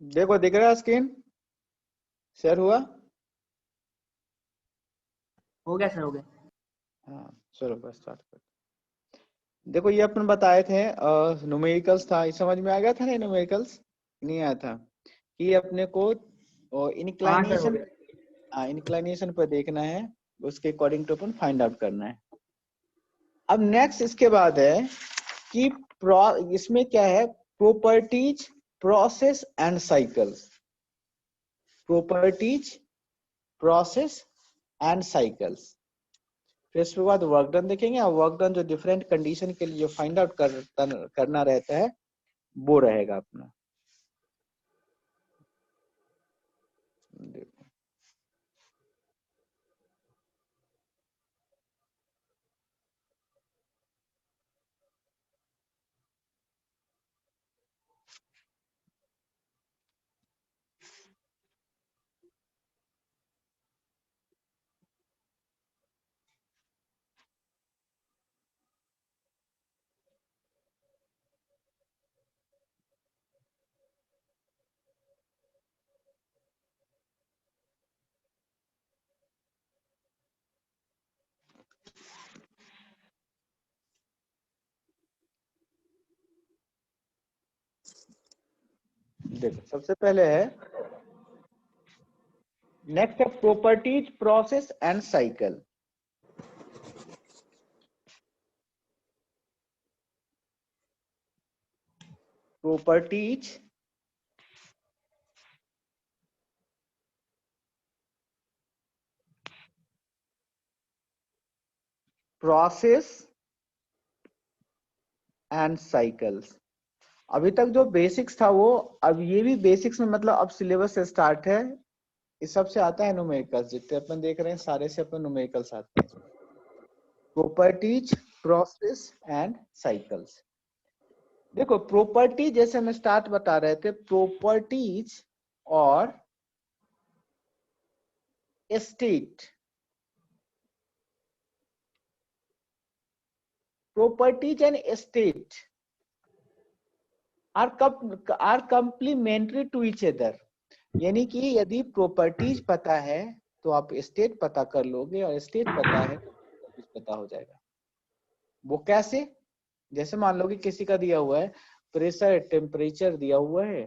देखो दिख रहा है स्क्रीन शेयर हुआ? हो गया सर, हो गया। हाँ चलो बस स्टार्ट कर। देखो ये अपन बताए थे न्यूमेरिकल्स था, ये समझ में आ गया था ना? न्यूमेरिकल्स नहीं आया था कि अपने को हाँ सर, हो इंक्लाइनेशन, गया। इंक्लाइनेशन पर देखना है, उसके अकॉर्डिंग टू अपन फाइंड आउट करना है। अब नेक्स्ट इसके बाद है कि इसमें क्या है, properties, process and cycles. Properties, process and cycles. फिर इसके बाद वर्क डन देखेंगे, और वर्क डन जो डिफरेंट कंडीशन के लिए जो फाइंड आउट करना रहता है वो रहेगा अपना। देखो सबसे पहले है, नेक्स्ट है properties, process and cycle. Properties, process and cycles. अभी तक जो बेसिक्स था वो, अब ये भी बेसिक्स में मतलब अब सिलेबस से स्टार्ट है। इस सब से आता है न्यूमेरिकल्स, जितने अपन देख रहे हैं सारे से अपन न्यूमेरिकल्स आते हैं। Properties, process and cycles. देखो प्रॉपर्टी जैसे हम स्टार्ट बता रहे थे, प्रॉपर्टीज और state, properties and state are complementary to each other. यानी कि यदि प्रॉपर्टीज पता है तो आप स्टेट पता कर लोगे, और स्टेट पता है तो प्रॉपर्टीज पता हो जाएगा। वो कैसे? जैसे मान लो कि किसी का दिया हुआ है प्रेशर, टेम्परेचर दिया हुआ है,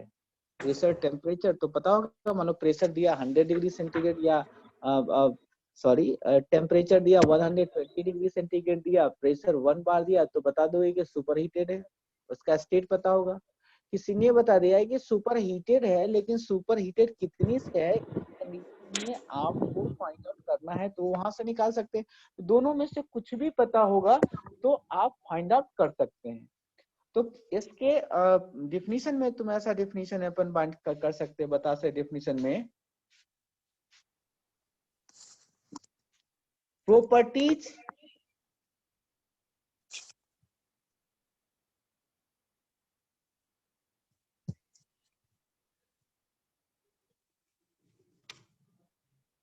प्रेशर टेम्परेचर तो पता होगा। मान लो प्रेशर दिया 100 डिग्री सेंटीग्रेड, या सॉरी टेम्परेचर दिया 120 डिग्री सेंटीग्रेड दिया, प्रेशर 1 बार दिया, तो बता दोगे कि सुपर हीटेड है। उसका स्टेट पता होगा। किसी ने बता दिया है कि सुपर हीटेड है, लेकिन सुपर हीटेड कितनी से है, इस कंडीशन में आपको फाइंड आउट करना है, तो वहां से निकाल सकते हैं। दोनों में से कुछ भी पता होगा तो आप फाइंड आउट कर सकते हैं। तो इसके डिफिनीशन में तुम ऐसा डिफिनीशन अपन बांट कर सकते हैं, बता सकते डिफिनीशन में, properties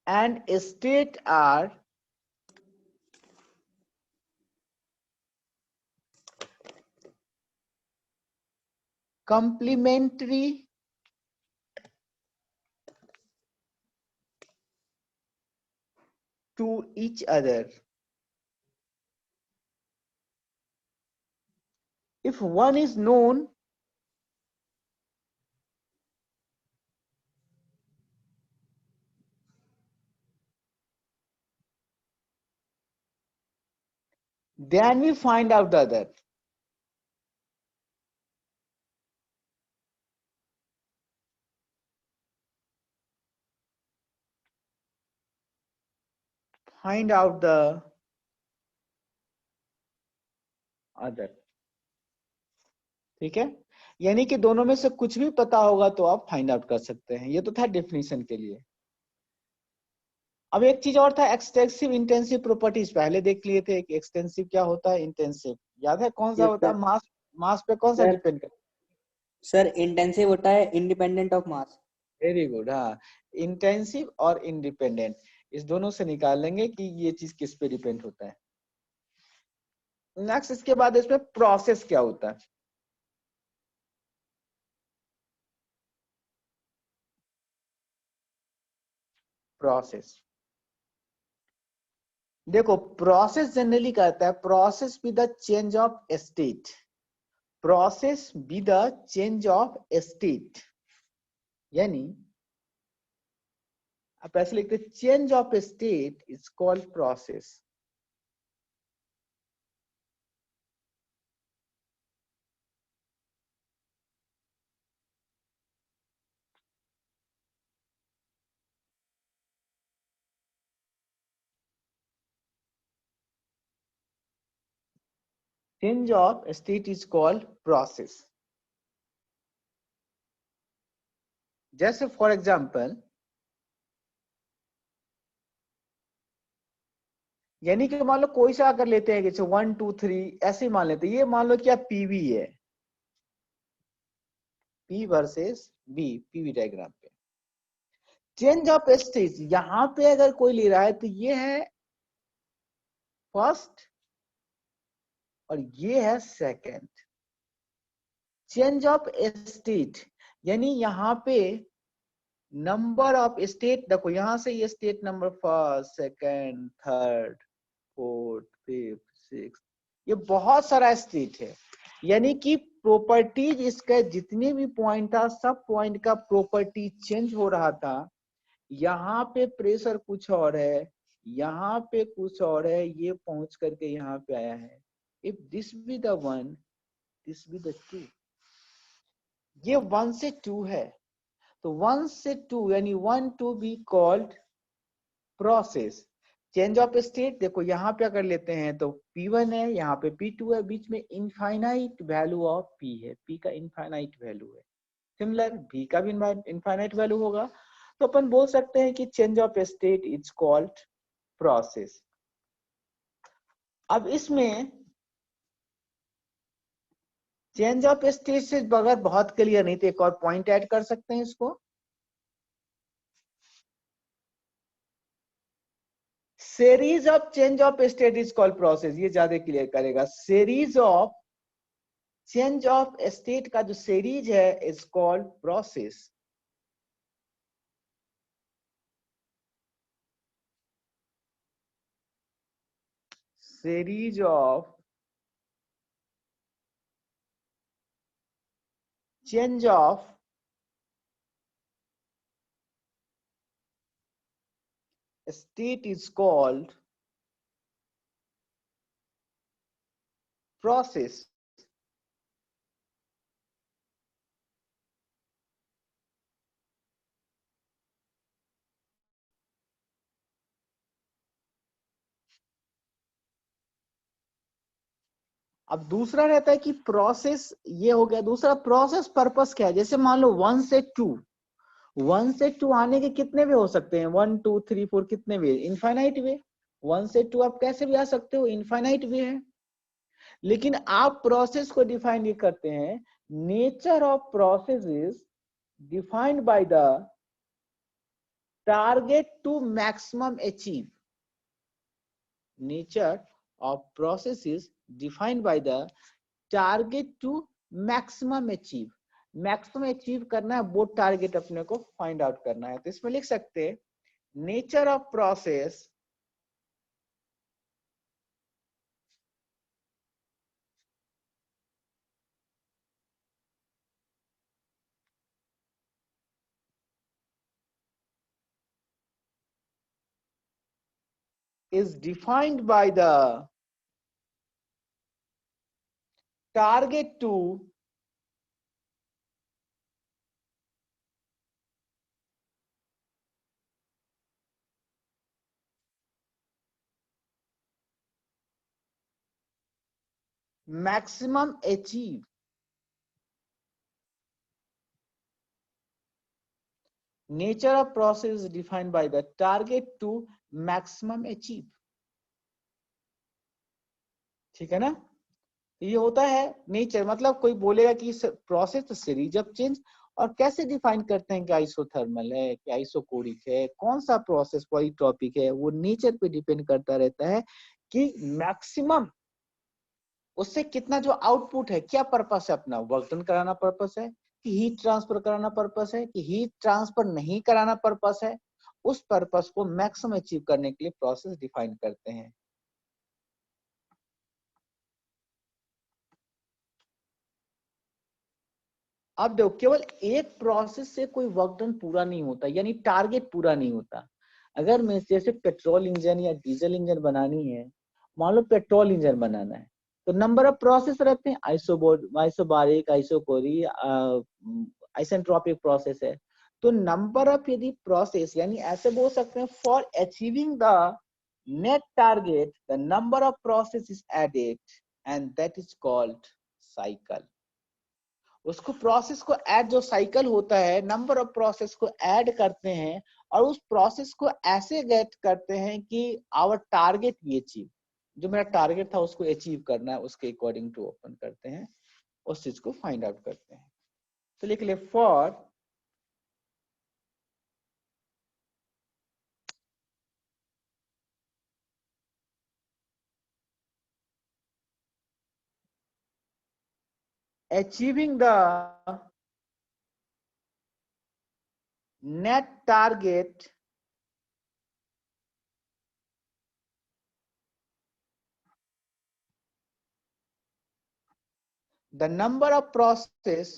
and state are complementary to each other. If one is known, then we find out the other. Find out the other. ठीक है, यानी कि दोनों में से कुछ भी पता होगा तो आप फाइंड आउट कर सकते हैं। ये तो था डेफिनेशन के लिए। अब एक चीज और था, एक्सटेंसिव इंटेंसिव प्रॉपर्टीज पहले देख लिए थे। एक्सटेंसिव क्या होता है, इंटेंसिव याद है कौन सा यस होता है? सर। मास, मास पे कौन सा सर डिपेंड करता सर इंटेंसिव होता है इंडिपेंडेंट ऑफ मास। है? Very good. हाँ, इंटेंसिव और इंडिपेंडेंट, इस दोनों से निकाल लेंगे कि ये चीज किस पे डिपेंड होता है। नेक्स्ट इसके बाद इसमें प्रोसेस क्या होता है। प्रोसेस। देखो प्रोसेस जनरली कहता है process with the change of state, process with the change of state, यानी आप ऐसे लिखते change of state is called process. Change of state is called process. जैसे फॉर एग्जाम्पल, यानी कि मान लो कोई सा कर लेते हैं कि 1 2 3 ऐसे ही मान लेते हैं, ये मान लो क्या पीवी है, P versus V, PV diagram पे। चेंज ऑफ स्टेट यहां पे अगर कोई ले रहा है तो ये है फर्स्ट और ये है सेकंड। चेंज ऑफ स्टेट यानी यहाँ पे नंबर ऑफ स्टेट, देखो यहां से ये state number first second third fourth fifth six, ये बहुत सारा स्टेट है। यानी कि प्रॉपर्टीज इसका जितने भी पॉइंट था सब पॉइंट का प्रॉपर्टी चेंज हो रहा था। यहाँ पे प्रेशर कुछ और है, यहाँ पे कुछ और है, ये पहुंच करके यहाँ पे आया है। If this be the one, this be the two, ये 1 से 2 है तो 1 से 2 यानी 1 2 be called process. Change of state देखो यहाँ पे अगर लेते हैं तो P1 है, यहाँ पे P2 है, बीच में इनफाइनाइट वैल्यू ऑफ P है, P का इनफाइनाइट वैल्यू है। सिमिलर V का भी इनफाइनाइट वैल्यू होगा, तो अपन बोल सकते हैं कि change of state is called process. अब इसमें चेंज ऑफ स्टेट से बगैर बहुत क्लियर नहीं थे, एक और पॉइंट ऐड कर सकते हैं इसको, series of change of state is called process, ये ज्यादा क्लियर करेगा। series of change of state का जो series है is called process। series of change of state is called process। अब दूसरा रहता है कि प्रोसेस, ये हो गया दूसरा। प्रोसेस पर्पस क्या है, जैसे मान लो 1 से 2, 1 से 2 आने के कितने वे हो सकते हैं, 1 2 3 4 कितने वे, इनफाइनाइट वे। 1 से 2 आप कैसे भी आ सकते हो, इनफाइनाइट वे है। लेकिन आप प्रोसेस को डिफाइन ये करते हैं, nature of process is defined by the target to maximum achieve. Nature of process is defined by the target to maximum achieve. Maximum achieve करना है, वो टारगेट अपने को फाइंड आउट करना है। तो इसमें लिख सकते हैं nature of process is defined by the target to maximum achieve। Nature of process is defined by the target to maximum achieve। ठीक है ना, ये होता है नेचर। मतलब कोई बोलेगा कि प्रोसेस तो सीरीज ऑफ चेंज, और कैसे डिफाइन करते हैं कि आइसोथर्मल है कि आइसोकोरिक है, कौन सा प्रोसेस पॉलीट्रॉपिक है, वो नेचर पे डिपेंड करता रहता है कि मैक्सिमम उससे कितना जो आउटपुट है, क्या पर्पस है, अपना वर्क डन कराना पर्पस है कि हीट ट्रांसफर कराना पर्पस है कि हीट ट्रांसफर नहीं कराना पर्पस है, उस पर्पस को मैक्सिमम अचीव करने के लिए प्रोसेस डिफाइन करते हैं। अब देखो, केवल एक प्रोसेस से कोई वर्क डन पूरा नहीं होता, यानी टारगेट पूरा नहीं होता। अगर मैं जैसे पेट्रोल इंजन या डीजल इंजन बनानी है, मान लो पेट्रोल इंजन बनाना है, तो नंबर ऑफ प्रोसेस रहते हैं, आइसोबारिक, आइसोकोरी, आइसेंट्रोपिक प्रोसेस है। तो नंबर ऑफ यदि प्रोसेस, यानी ऐसे बोल सकते हैं, for achieving the net target the number of process is added and that is called cycle. उसको प्रोसेस को ऐड, जो साइकिल होता है, नंबर ऑफ प्रोसेस को ऐड करते हैं और उस प्रोसेस को ऐसे गेट करते हैं कि आवर टारगेट भी अचीव, जो मेरा टारगेट था उसको अचीव करना है, उसके अकॉर्डिंग टू ओपन करते हैं, उस चीज को फाइंड आउट करते हैं। तो लिख ले, for achieving the net target the number of process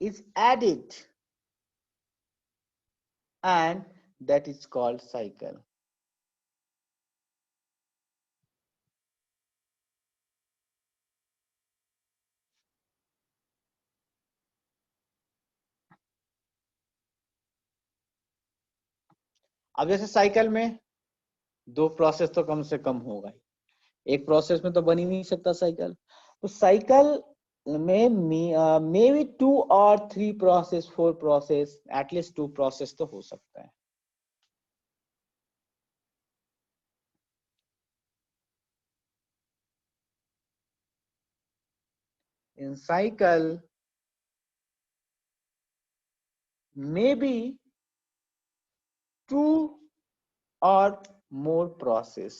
is added and that is called cycle. अब जैसे साइकिल में दो प्रोसेस तो कम से कम होगा ही, एक प्रोसेस में तो बन ही नहीं सकता साइकिल। तो साइकिल में मे बी 2 और 3 प्रोसेस, 4 प्रोसेस, एटलीस्ट 2 प्रोसेस तो हो सकता है। इन साइकिल मे बी 2 और more process.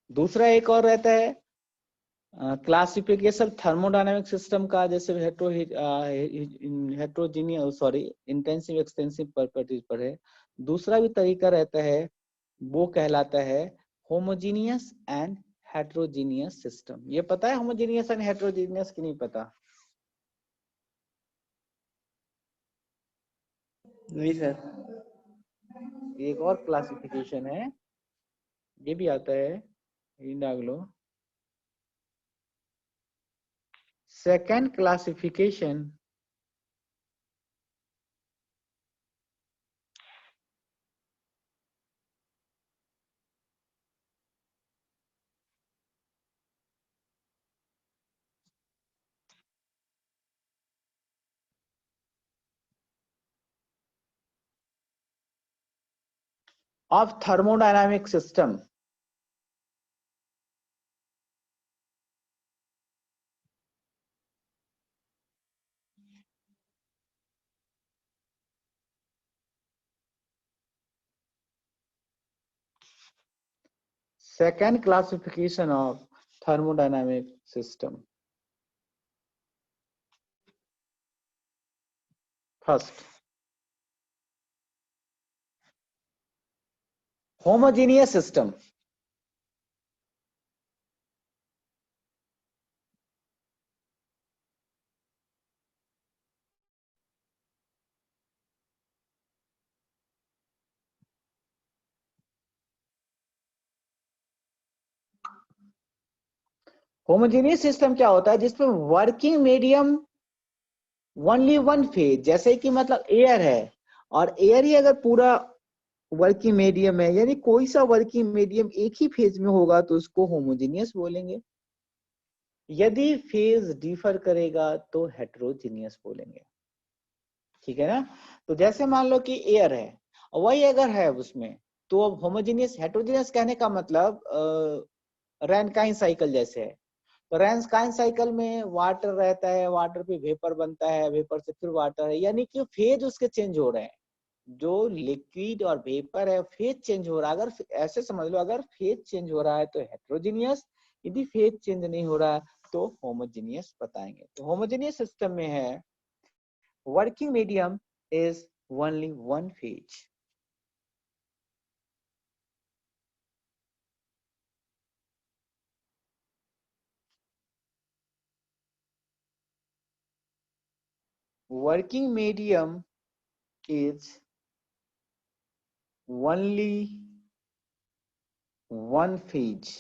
दूसरा एक और रहता है क्लासिफिकेशन थर्मोडायनामिक सिस्टम का, जैसे heterogeneous, sorry, intensive extensive properties पर है। दूसरा भी तरीका रहता है, वो कहलाता है होमोजीनियस एंड हेट्रोजीनियस सिस्टम। ये पता है होमोजीनियस एंड हेट्रोजीनियस की नहीं पता? नहीं सर। एक और क्लासिफिकेशन है, ये भी आता है, इंडाग्लो। Second classification of thermodynamic system. Second classification of thermodynamic system. First, homogeneous system. Homogeneous system क्या होता है? जिसमें working medium only one phase, जैसे कि मतलब एयर है, और एयर ही अगर पूरा वर्किंग मीडियम है, यानी कोई सा वर्किंग मीडियम एक ही फेज में होगा तो उसको होमोजेनियस बोलेंगे। यदि फेज डिफर करेगा तो हेट्रोजीनियस बोलेंगे। ठीक है ना? तो जैसे मान लो कि एयर है और वही अगर है उसमें, तो अब होमोजेनियस हेटेरोजेनियस कहने का मतलब रैनकाइन साइकिल जैसे है। तो रैनकाइन साइकिल में वाटर रहता है, वाटर पे वेपर बनता है, वेपर से फिर वाटर है, यानी कि फेज उसके चेंज हो रहे हैं। जो लिक्विड और वेपर है फेज चेंज हो रहा है। अगर ऐसे समझ लो, अगर फेज चेंज हो रहा है तो हेटेरोजेनियस, यदि फेज चेंज नहीं हो रहा है तो होमोजेनियस बताएंगे। तो होमोजेनियस सिस्टम में है working medium is only one phase. Working medium is only one phase.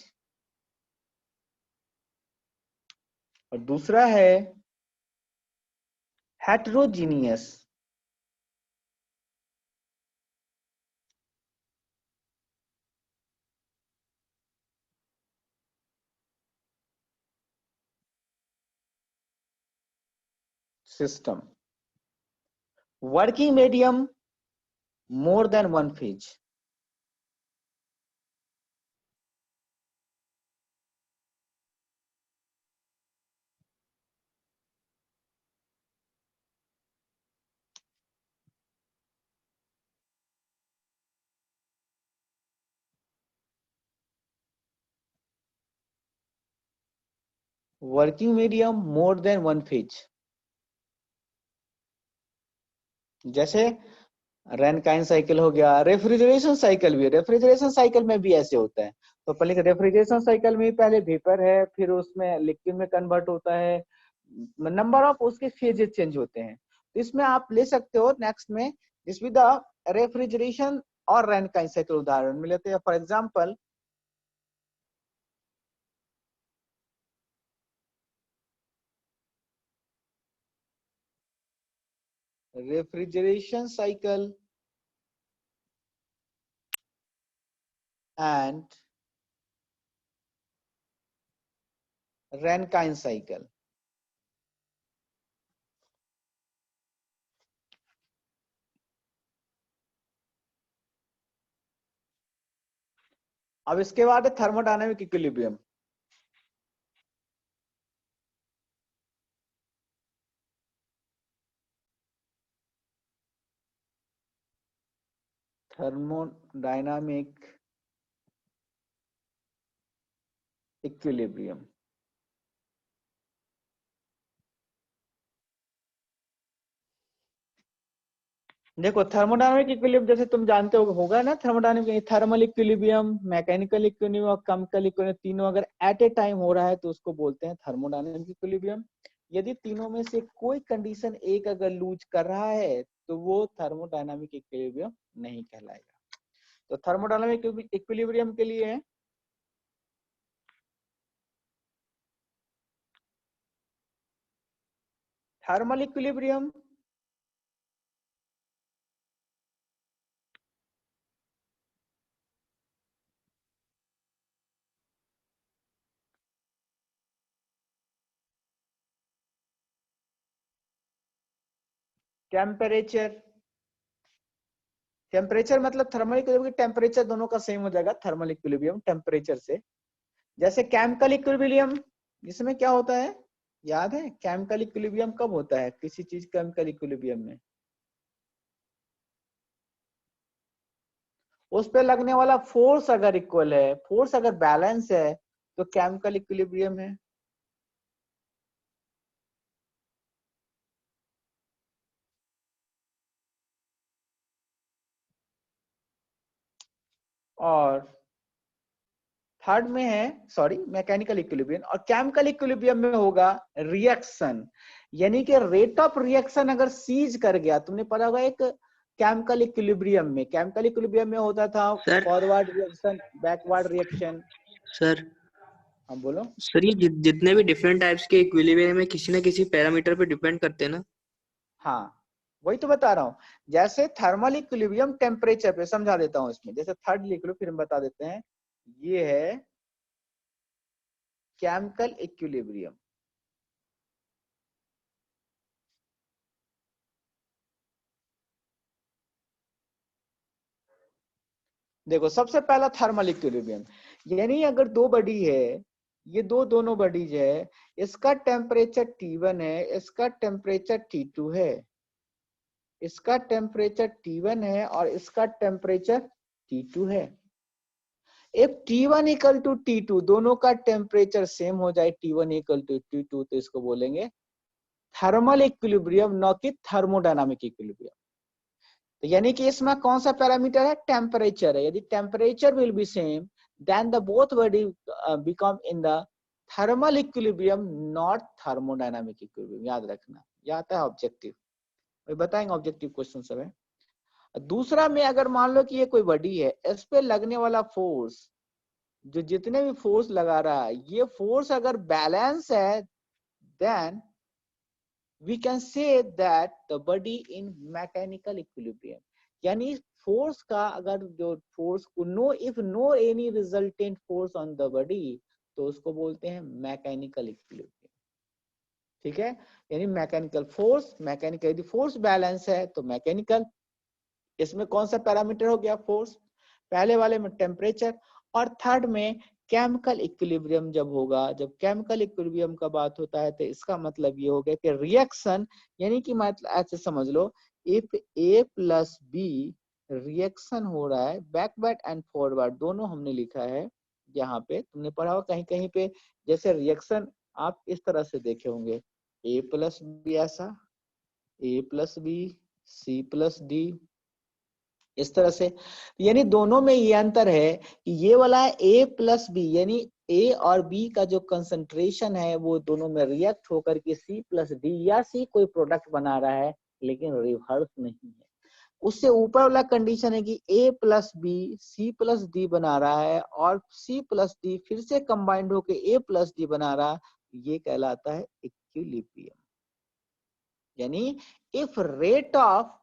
और दूसरा है heterogeneous system. Working medium more than one phase. Working medium more than one phase. जैसे रैनकाइन साइकिल हो गया, रेफ्रिजरेशन साइकिल भी, refrigeration cycle में भी ऐसे होता है। तो पहले रेफ्रिजरेशन साइकिल में पहले वेपर है, फिर उसमें लिक्विड में कन्वर्ट होता है, नंबर ऑफ उसके फेजेस चेंज होते हैं। तो इसमें आप ले सकते हो नेक्स्ट में, दिस विद द रेफ्रिजरेशन और रैनकाइन साइकिल उदाहरण में लेते हैं। For example refrigeration cycle and Rankine cycle. अब इसके बाद है थर्मोडायनामिक इक्विलिब्रियम। Thermodynamic equilibrium. देखो थर्मोडायनामिक इक्विलिब्रियम जैसे तुम जानते हो होगा ना, thermodynamic thermal equilibrium, mechanical equilibrium और केमिकल इक्विलिब्रियम, तीनों अगर एट ए टाइम हो रहा है तो उसको बोलते हैं थर्मोडायनामिक इक्विलिब्रियम। यदि तीनों में से कोई कंडीशन एक अगर लूज कर रहा है तो वो थर्मोडायनामिक इक्विलिब्रियम नहीं कहलाएगा। तो थर्मोडायनामिक इक्विलिब्रियम के लिए थर्मल इक्विलिब्रियम, टेम्परेचर, टेम्परेचर मतलब थर्मल इक्विलिब्रियम टेम्परेचर दोनों का सेम हो जाएगा थर्मल इक्विलिब्रियम टेम्परेचर से। जैसे केमिकल इक्विलिब्रियम, इसमें क्या होता है याद है? केमिकल इक्विलिब्रियम कब होता है किसी चीज केमिकल इक्विलिब्रियम में? उस पे लगने वाला फोर्स अगर इक्वल है, फोर्स अगर बैलेंस है तो केमिकल इक्विलिब्रियम है। और थर्ड में है सॉरी मैकेनिकल इक्विलिब्रियम, और केमिकल इक्विलिब्रियम में होगा रिएक्शन, यानी कि रेट ऑफ रिएक्शन अगर सीज कर गया, तुमने पढ़ा होगा एक केमिकल इक्विलिब्रियम में, केमिकल इक्विलिब्रियम में होता था sir forward reaction, backward reaction. Sir हाँ बोलो। सर ये जितने भी डिफरेंट टाइप्स के इक्विलिब्रियम में किसी ना किसी पैरामीटर पे डिपेंड करते हैं ना। हाँ वही तो बता रहा हूँ। जैसे थर्मल इक्विलिब्रियम टेम्परेचर पे, समझा देता हूँ इसमें, जैसे थर्ड लिख लो फिर हम बता देते हैं। ये है केमिकल इक्विलिब्रियम। देखो सबसे पहला थर्मल इक्विलिब्रियम, यानी अगर दो बॉडी है, ये दोनों बॉडीज है, इसका टेम्परेचर T1 है, इसका टेम्परेचर T2 है, इसका टेम्परेचर T1 है और इसका टेम्परेचर T2 है। If T1 equal to T2, दोनों का टेम्परेचर सेम हो जाए, T1 इक्वल टू T2, तो इसको बोलेंगे थर्मल इक्विलिब्रियम, न कि थर्मोडायनामिक इक्विलिब्रियम। तो यानी कि इसमें कौन सा पैरामीटर है, टेम्परेचर है। यदि temperature will be same, then the both body become in the thermal equilibrium, not thermodynamic equilibrium. याद रखना, यह आता है ऑब्जेक्टिव, बताएंगे ऑब्जेक्टिव क्वेश्चन सब है। दूसरा में अगर मान लो कि ये कोई बॉडी है, इस पे लगने वाला फोर्स, जो जितने भी फोर्स लगा रहा है, ये फोर्स अगर बैलेंस है, then we can say that the body in mechanical equilibrium। यानी फोर्स का अगर जो फोर्स को no, if no any resultant force on the body, तो उसको बोलते हैं मैकेनिकल इक्विलिब्रियम। ठीक है, यानी मैकेनिकल फोर्स, मैकेनिकल यदि फोर्स बैलेंस है तो मैकेनिकल। इसमें कौन सा पैरामीटर हो गया, फोर्स, पहले वाले में टेम्परेचर, और थर्ड में केमिकल इक्विलिब्रियम जब होगा, जब केमिकल इक्विलिब्रियम का बात होता है तो इसका मतलब ये हो गया कि रिएक्शन, यानी कि मतलब ऐसे समझ लो, if A plus B reaction हो रहा है, बैकवर्ड एंड फॉरवर्ड दोनों हमने लिखा है यहाँ पे, तुमने पढ़ा हो कहीं कहीं पे, जैसे रिएक्शन आप इस तरह से देखे होंगे, A प्लस बी, ऐसा A plus B, C plus D, इस तरह से। यानी दोनों में ये अंतर है कि ये वाला है A प्लस बी, यानी A और B का जो कंसंट्रेशन है वो दोनों में रिएक्ट होकर के C प्लस डी, या C कोई प्रोडक्ट बना रहा है, लेकिन रिवर्स नहीं है। उससे ऊपर वाला कंडीशन है कि A plus B C plus D बना रहा है, और C प्लस डी फिर से कंबाइंड होकर A प्लस डी बना रहा है, ये कहलाता है इक्विलिब्रियम। यानी if rate of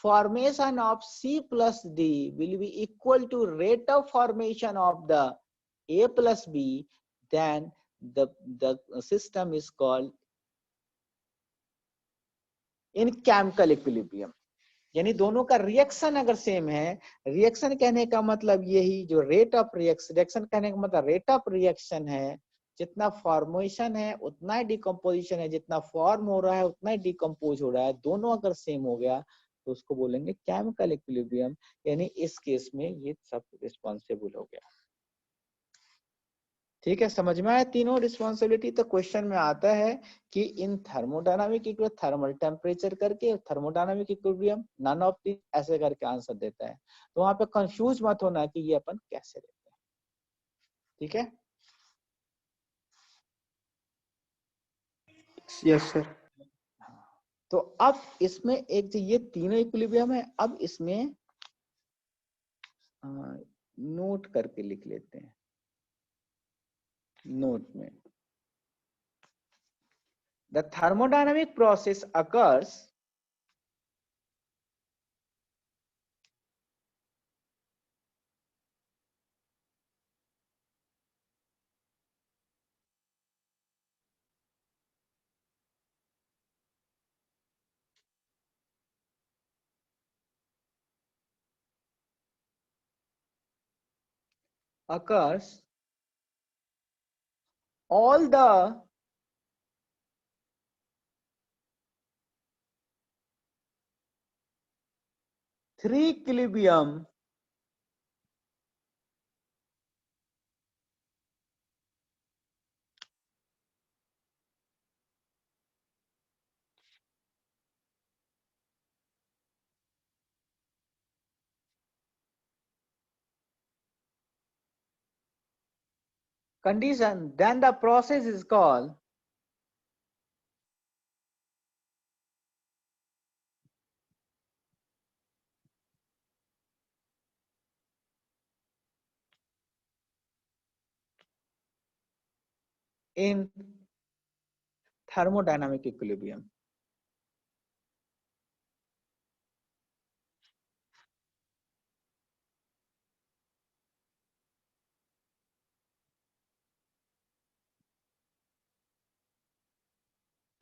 formation of C plus D will be equal to rate of formation of the A plus B, then the system is called in chemical equilibrium। यानी दोनों का रिएक्शन अगर सेम है, reaction कहने का मतलब यही, जो रेट ऑफ रिएक्शन, रिएक्शन कहने का मतलब रेट ऑफ रिएक्शन है, जितना फॉर्मेशन है उतना ही डिकम्पोजिशन है, जितना फॉर्म हो रहा है उतना ही डिकम्पोज हो रहा है, दोनों अगर सेम हो गया तो उसको बोलेंगे केमिकल इक्विलिब्रियम। यानी इस केस में ये सब रिस्पॉन्सिबल हो गया। ठीक है, समझ में आया तीनों रिस्पॉन्सिबिलिटी। तो क्वेश्चन में आता है कि in thermodynamic equilibrium, thermal temperature करके thermodynamic equilibrium, none of the, ऐसे करके आंसर देता है। तो वहां पे कंफ्यूज मत होना कि ये अपन कैसे देते हैं। ठीक है, यस सर। तो अब इसमें एक जो ये तीनों इक्विलिब्रियम है, अब इसमें नोट करके लिख लेते हैं। नोट में the thermodynamic process occurs occurs all the three equilibrium condition, then the process is called in thermodynamic equilibrium।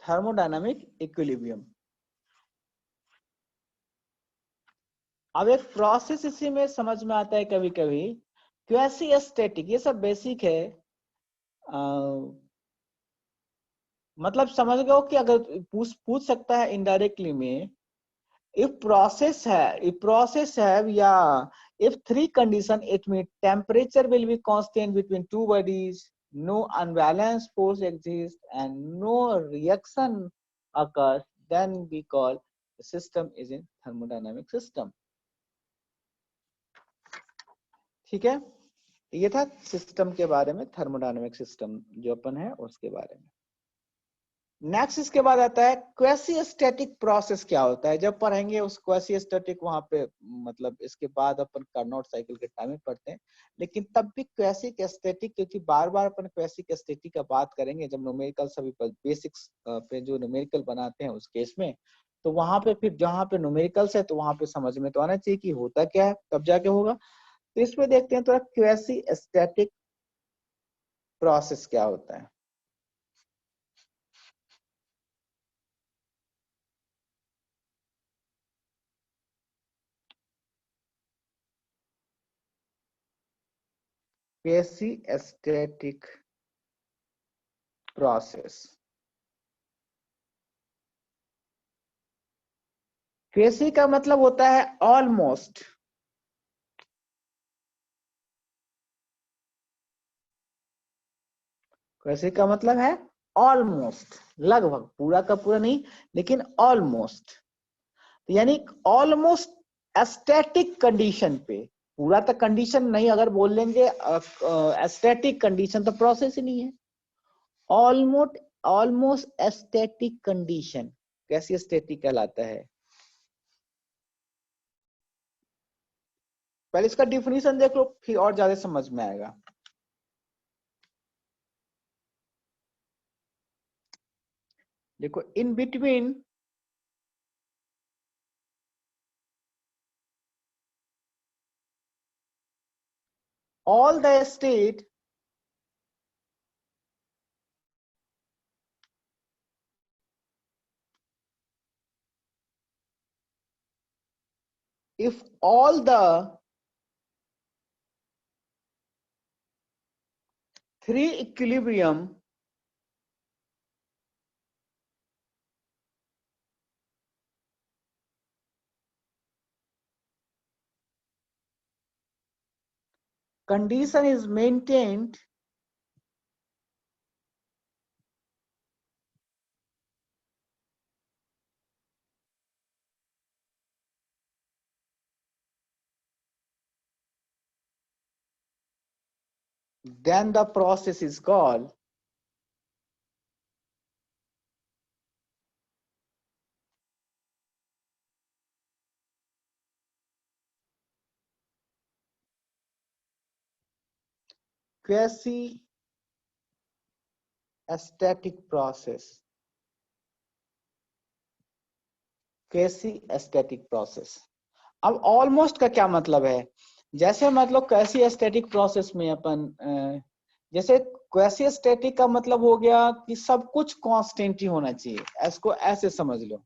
Thermodynamic equilibrium. अब एक प्रोसेस इसी में समझ में आता है कभी कभी, क्वेसी स्टैटिक, ये सब बेसिक है। मतलब समझ गए हो कि अगर पूछ सकता है इनडायरेक्टली में, if process have, yeah, if three condition, it means temperature will be constant between two bodies, no unbalanced force exists, and no reaction occurs, then we call the system is in thermodynamic system. ठीक है, ये था system के बारे में, thermodynamic system जो अपन है उसके बारे में। नेक्स्ट इसके बाद आता है क्वेसी स्टैटिक प्रोसेस क्या होता है। जब पढ़ेंगे उस क्वेसी स्टैटिक, वहां पे मतलब इसके बाद अपन कार्नोट साइकिल के टाइम में पढ़ते हैं, लेकिन तब भी क्वेसी स्टैटिक, क्योंकि बार बार अपन क्वेसी स्टैटिक का बात करेंगे जब न्यूमेरिकल सभी बेसिक्स पे जो न्यूमेरिकल बनाते हैं उस केस में, तो वहां पे फिर जहां पे न्यूमेरिकल्स है तो वहां पे समझ में तो आना चाहिए कि होता क्या है, तब जाके होगा। तो इसमें देखते हैं तो क्वेसी स्टैटिक प्रोसेस क्या होता है। क्वेसी स्टैटिक प्रोसेस, क्वेसी का मतलब होता है ऑलमोस्ट। क्वेसी का मतलब है ऑलमोस्ट, लगभग, पूरा का पूरा नहीं लेकिन ऑलमोस्ट, यानी ऑलमोस्ट एस्थेटिक कंडीशन पे। पूरा तो कंडीशन नहीं, अगर बोल लेंगे एस्थेटिक कंडीशन तो प्रोसेस ही नहीं है। ऑलमोस्ट ऑलमोस्ट एस्थेटिक कंडीशन कैसी एस्थेटिक कहलाता है। पहले इसका डिफिनीशन देख लो, फिर और ज्यादा समझ में आएगा। देखो, in between all the state if all the three equilibrium condition is maintained, then the process is called quasi static process। quasi static process। अब ऑलमोस्ट का क्या मतलब है, जैसे मतलब क्वेसी स्टैटिक प्रोसेस में अपन जैसे क्वेसी स्टैटिक का मतलब हो गया कि सब कुछ कांस्टेंट ही होना चाहिए, इसको ऐसे समझ लो।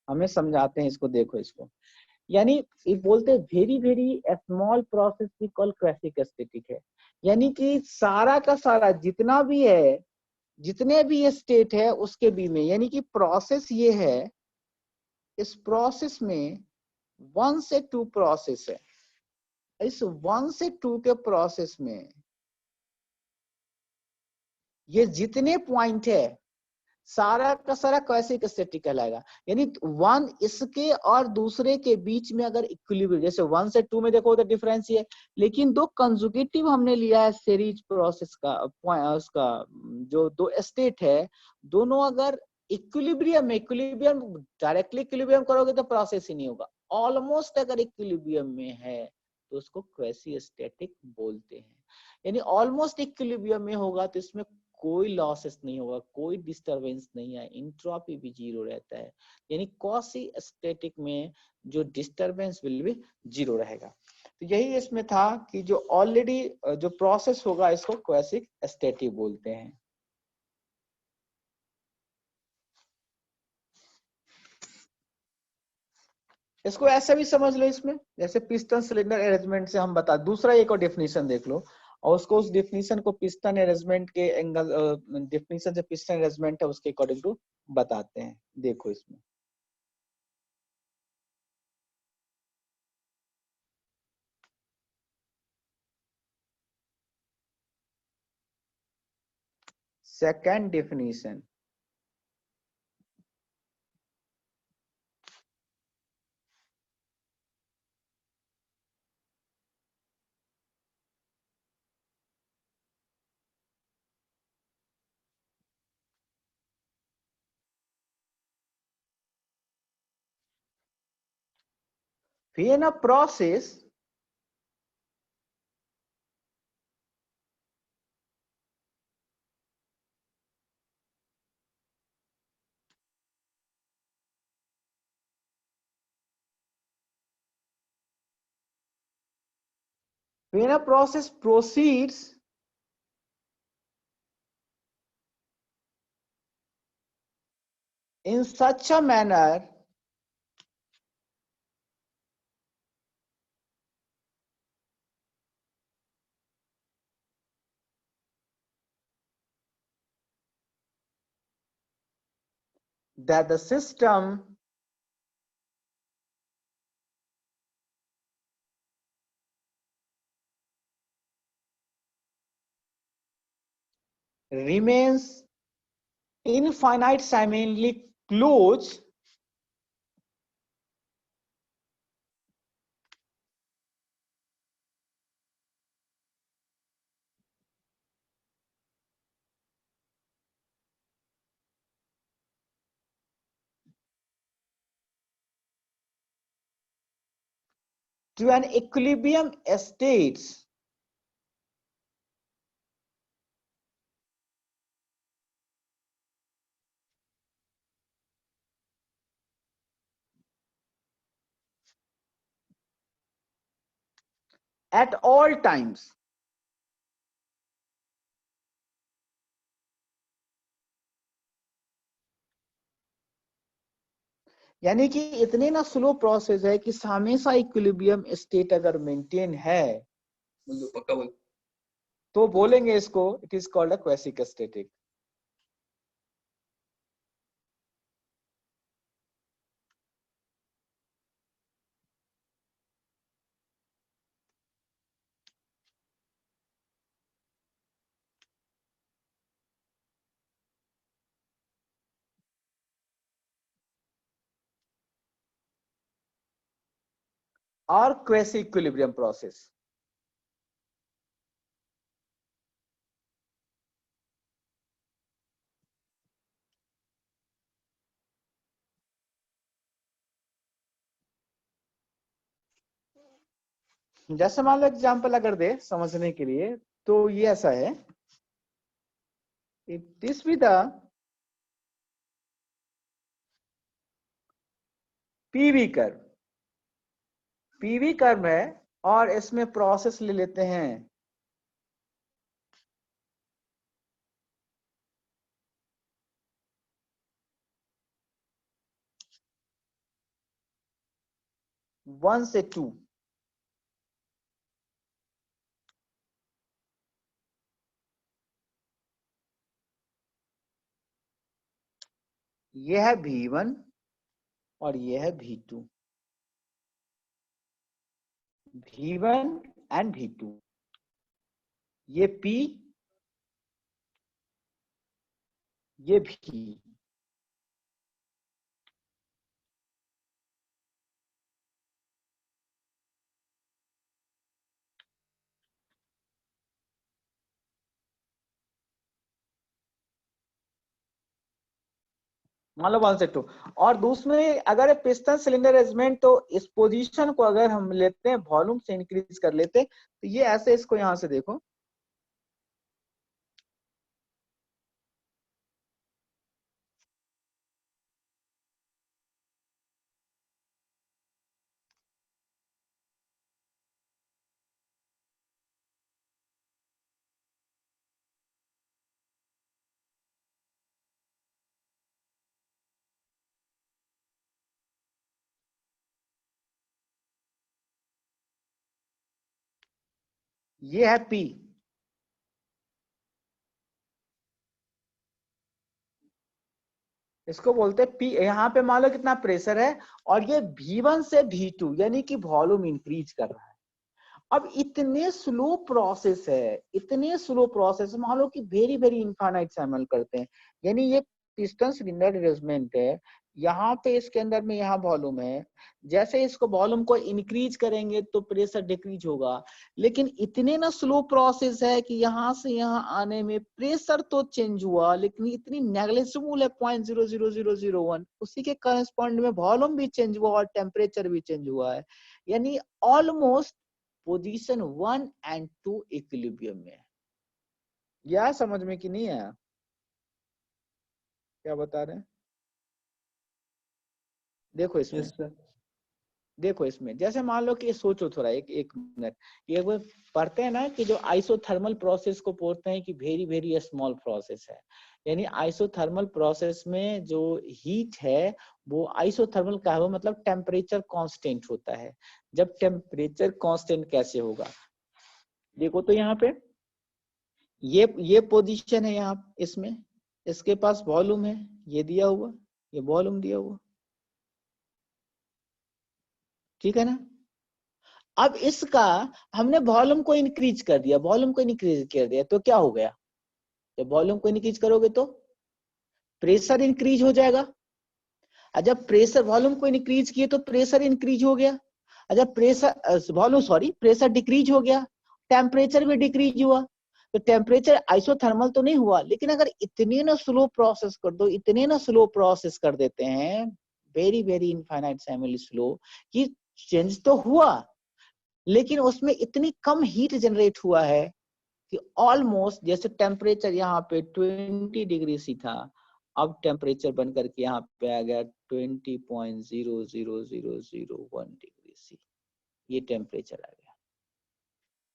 हमें समझाते हैं इसको, देखो इसको, यानी ये बोलते हैं वेरी वेरी स्मॉल प्रोसेस भी कॉल क्वेसी स्टैटिक है। यानी कि सारा का सारा जितना भी है, जितने भी ये स्टेट है उसके भी में, यानी कि प्रोसेस ये है, इस प्रोसेस में 1 से 2 प्रोसेस है। इस 1 से 2 के प्रोसेस में ये जितने पॉइंट है सारा का सारा क्वेसी स्टैटिक कहलाएगा। यानी 1 इसके और दूसरे के बीच में अगर इक्विलिब्रियम, जैसे 1 से 2 में देखो तो डिफरेंस ही है, लेकिन दो कंजुगेटिव हमने लिया है सीरीज प्रोसेस का, उसका जो दो स्टेट है, दोनों अगर इक्विलिब्रियम में, इक्विलिब्रियम डायरेक्टली इक्विलिब्रियम करोगे तो प्रोसेस ही नहीं होगा, ऑलमोस्ट अगर इक्विलिब्रियम में है तो उसको क्वेसी स्टैटिक बोलते हैं। यानी ऑलमोस्ट इक्विलिब्रियम में होगा तो इसमें कोई लॉसेस नहीं होगा, कोई डिस्टरबेंस नहीं है, इंट्रोपी भी जीरो रहता है। यानी क्वासी स्टैटिक में जो डिस्टरबेंस विल भी जीरो रहेगा। तो यही इसमें था कि जो ऑलरेडी जो प्रोसेस होगा इसको क्वासी स्टैटिक बोलते हैं। इसको ऐसा भी समझ लो, इसमें जैसे पिस्टन सिलेंडर अरेंजमेंट से हम बता, दूसरा एक और डेफिनेशन देख लो, और उसको उस डेफिनेशन को पिस्टन अरेंजमेंट के एंगल, डेफिनेशन से पिस्टन अरेंजमेंट है उसके अकॉर्डिंग टू बताते हैं। देखो इसमें second definition, when a process when a process proceeds in such a manner that the system remains infinitely close to an equilibrium state at all times. यानी कि इतने ना स्लो प्रोसेस है कि हमेशा इक्विलिब्रियम स्टेट अगर मेंटेन है पक्का बोल। तो बोलेंगे इसको it is called a quasi static. और क्वासी इक्विलिब्रियम प्रोसेस। जैसे मान लो एग्जांपल अगर दे समझने के लिए, तो ये ऐसा है, this with the PV curve, PV curve है और इसमें प्रोसेस ले लेते हैं वन से टू, ये है V1 और ये है V2, V1 एंड V2, ये P ये V। मान लो वन से टू, और दूसरे अगर पिस्टन सिलेंडर अरेंजमेंट, तो इस पोजीशन को अगर हम लेते हैं वॉल्यूम से इंक्रीज कर लेते, तो ये ऐसे, इसको यहां से देखो, ये है P, इसको बोलते हैं P। यहाँ पे मान लो कितना प्रेशर है और ये V1 से V2 यानी कि वॉल्यूम इंक्रीज कर रहा है। अब इतने स्लो प्रोसेस है, इतने स्लो प्रोसेस, मान लो कि वेरी वेरी इनफाइनाइट से अमल करते हैं, यानी ये पिस्टन सिलेंडर अरेंजमेंट है, यहाँ पे इसके अंदर में यहाँ वॉल्यूम है, जैसे इसको वॉल्यूम को इंक्रीज करेंगे तो प्रेशर डिक्रीज होगा, लेकिन इतने ना स्लो प्रोसेस है कि यहाँ से यहाँ आने में प्रेशर तो चेंज हुआ लेकिन इतनी नेग्लिजिबल है 0.00001, उसी के करस्पॉन्ड में वॉल्यूम भी चेंज हुआ और टेम्परेचर भी चेंज हुआ है, यानी ऑलमोस्ट पोजीशन 1 एंड 2 इक्विलिब्रियम में है। या समझ में कि नहीं आया? क्या बता रहे हैं? देखो इसमें, यस सर। देखो इसमें जैसे मान लो कि सोचो थोड़ा एक मिनट, ये वो पढ़ते हैं ना कि जो आइसोथर्मल प्रोसेस को बोलते हैं कि वेरी वेरी स्मॉल प्रोसेस है, यानी आइसोथर्मल प्रोसेस में जो हीट है वो आइसोथर्मल का है, मतलब टेम्परेचर कांस्टेंट होता है। जब टेम्परेचर कांस्टेंट कैसे होगा, देखो तो यहाँ पे ये पोजीशन है, यहाँ इसमें इसके पास वॉल्यूम है, ये दिया हुआ, ये वॉल्यूम दिया हुआ, ठीक है ना। अब इसका हमने वॉल्यूम को इंक्रीज कर दिया, वॉल्यूम को इंक्रीज कर दिया तो क्या हो गया, जब वॉल्यूम को इंक्रीज करोगे तो प्रेशर इंक्रीज हो जाएगा, और जब प्रेशर वॉल्यूम को इंक्रीज किए तो प्रेशर इंक्रीज हो गया, और जब pressure volume sorry pressure decrease हो गया, टेम्परेचर भी डिक्रीज हुआ, तो टेम्परेचर आइसोथर्मल तो नहीं हुआ, लेकिन अगर इतने ना स्लो प्रोसेस कर दो, इतने ना स्लो प्रोसेस कर देते हैं, very very infinite semi slow, कि चेंज तो हुआ लेकिन उसमें इतनी कम हीट जनरेट हुआ है कि ऑलमोस्ट, जैसे टेम्परेचर यहाँ पे 20 डिग्री सी था, अब टेम्परेचर बन करके यहाँ पे आ गया 20.00001 डिग्री सी, ये टेम्परेचर आ गया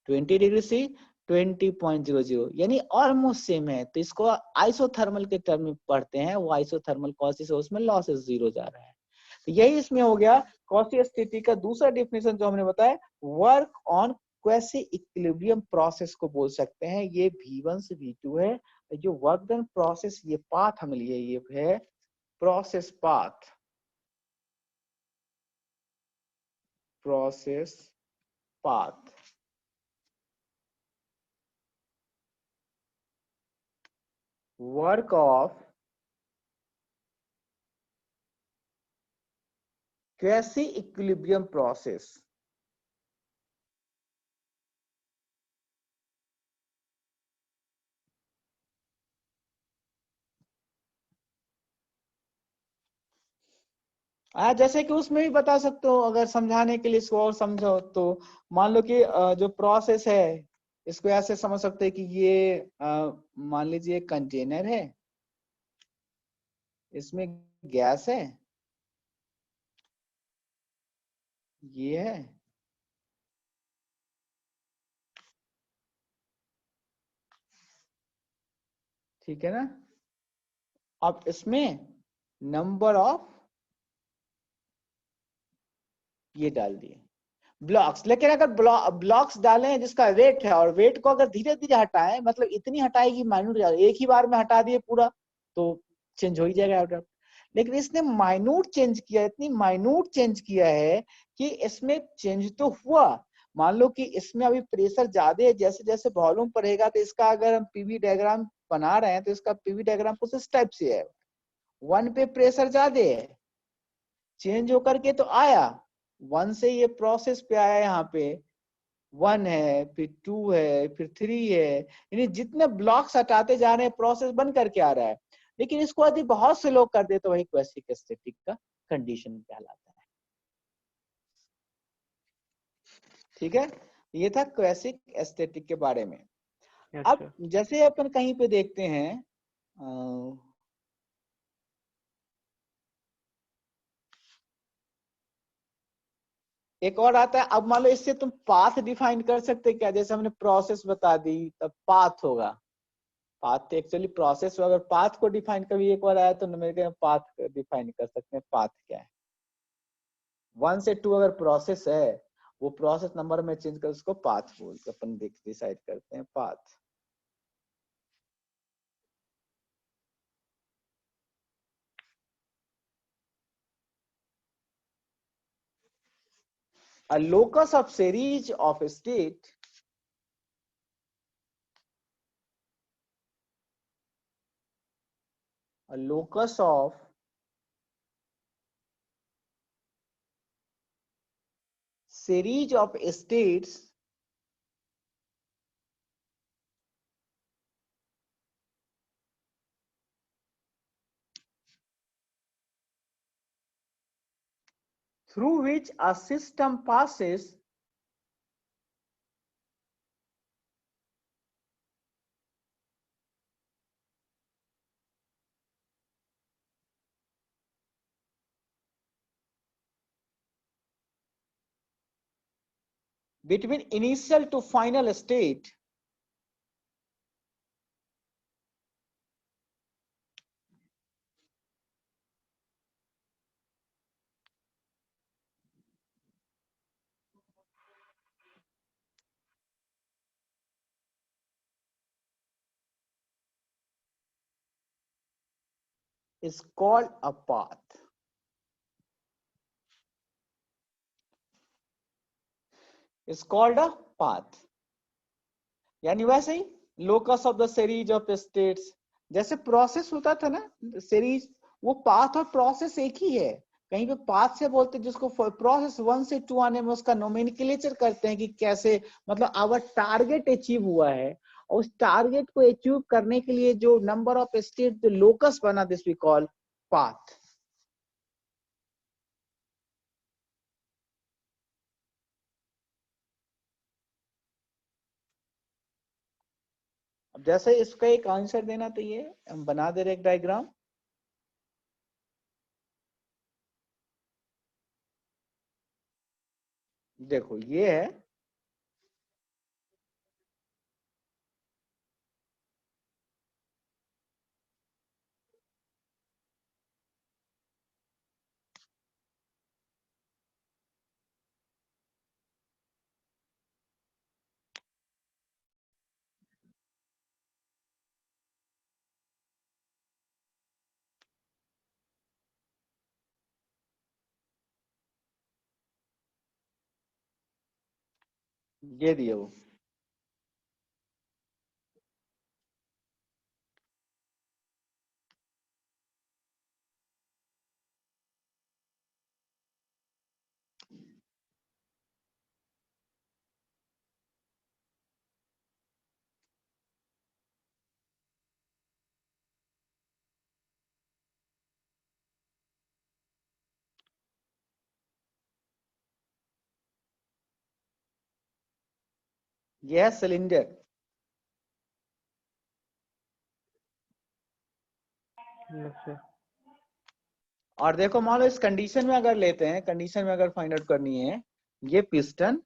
20 डिग्री सी 20.00, यानी ऑलमोस्ट सेम है। तो इसको आइसोथर्मल के टर्म में पढ़ते हैं, वो आइसोथर्मल कॉसेस है, उसमें लॉसेस जीरो जा रहा है। तो यही इसमें हो गया कॉसी स्थिति का दूसरा डेफिनेशन जो हमने बताया, work on quasi equilibrium process को बोल सकते हैं। ये V1 से V2 है, जो वर्क डन प्रोसेस, ये पाथ हम लिए, ये है process path, process path, work of quasi equilibrium process. जैसे कि उसमें भी बता सकते हो, अगर समझाने के लिए इसको और समझो तो मान लो कि जो प्रोसेस है इसको ऐसे समझ सकते हैं कि ये मान लीजिए कंटेनर है, इसमें गैस है, ये है, ठीक है ना। अब इसमें नंबर ऑफ ये डाल दिए ब्लॉक्स, लेकिन अगर ब्लॉक्स डाले हैं जिसका वेट है, और वेट को अगर धीरे धीरे हटाएं, मतलब इतनी हटाएगी माइन्यूट, एक ही बार में हटा दिए पूरा तो चेंज हो ही जाएगा आउटपुट, लेकिन इसने माइन्यूट चेंज किया, इतनी माइन्यूट चेंज किया है कि इसमें चेंज तो हुआ। मान लो कि इसमें अभी प्रेशर ज्यादा है, जैसे जैसे वॉल्यूम बढ़ेगा तो इसका अगर हम पीवी डायग्राम बना रहे हैं तो इसका पीवी डायग्राम कुछ इस टाइप से है, 1 पे प्रेशर ज्यादा है, चेंज होकर के तो आया 1 से ये प्रोसेस पे आया, यहाँ पे 1 है, फिर 2 है, फिर 3 है, यानी जितने ब्लॉक्स हटाते जा रहे हैं प्रोसेस बन करके आ रहा है। लेकिन इसको यदि बहुत से लोग कर दे तो वही क्वासिक एस्थेटिक का कंडीशन कहलाता है, ठीक है। ये था क्वासिक एस्थेटिक के बारे में। अब जैसे अपन कहीं पे देखते हैं एक और आता है, अब मान लो इससे तुम पाथ डिफाइन कर सकते क्या, जैसे हमने प्रोसेस बता दी तब पाथ होगा, पाथ एक्चुअली प्रोसेस, अगर पाथ को डिफाइन कभी एक बार आया तो मेरे पाथ डिफाइन कर सकते हैं, पाथ क्या है। 1 से 2 अगर प्रोसेस है वो प्रोसेस नंबर में चेंज कर उसको पाथ बोलते, अपन डिसाइड करते हैं path. A locus of series of state a locus of series of states through which a system passes between initial to final state is called a path. Is called a path. यानी वैसे ही locus of the series of states, जैसे process होता था ना series, वो path और process एक ही है। कहीं पे पाथ से बोलते हैं जिसको प्रोसेस 1 से 2 आने में उसका नोमेनक्लेचर करते हैं कि कैसे, मतलब आवर टारगेट अचीव हुआ है, और उस टारगेट को अचीव करने के लिए जो नंबर ऑफ स्टेट जो लोकस बना, दिस वी कॉल पाथ। अब जैसे इसका एक आंसर देना, तो ये हम बना दे रहे एक डायग्राम। देखो ये है, ये दिया वो। ये है सिलेंडर। और देखो मान लो इस कंडीशन में अगर लेते हैं, कंडीशन में अगर फाइंड आउट करनी है, ये पिस्टन,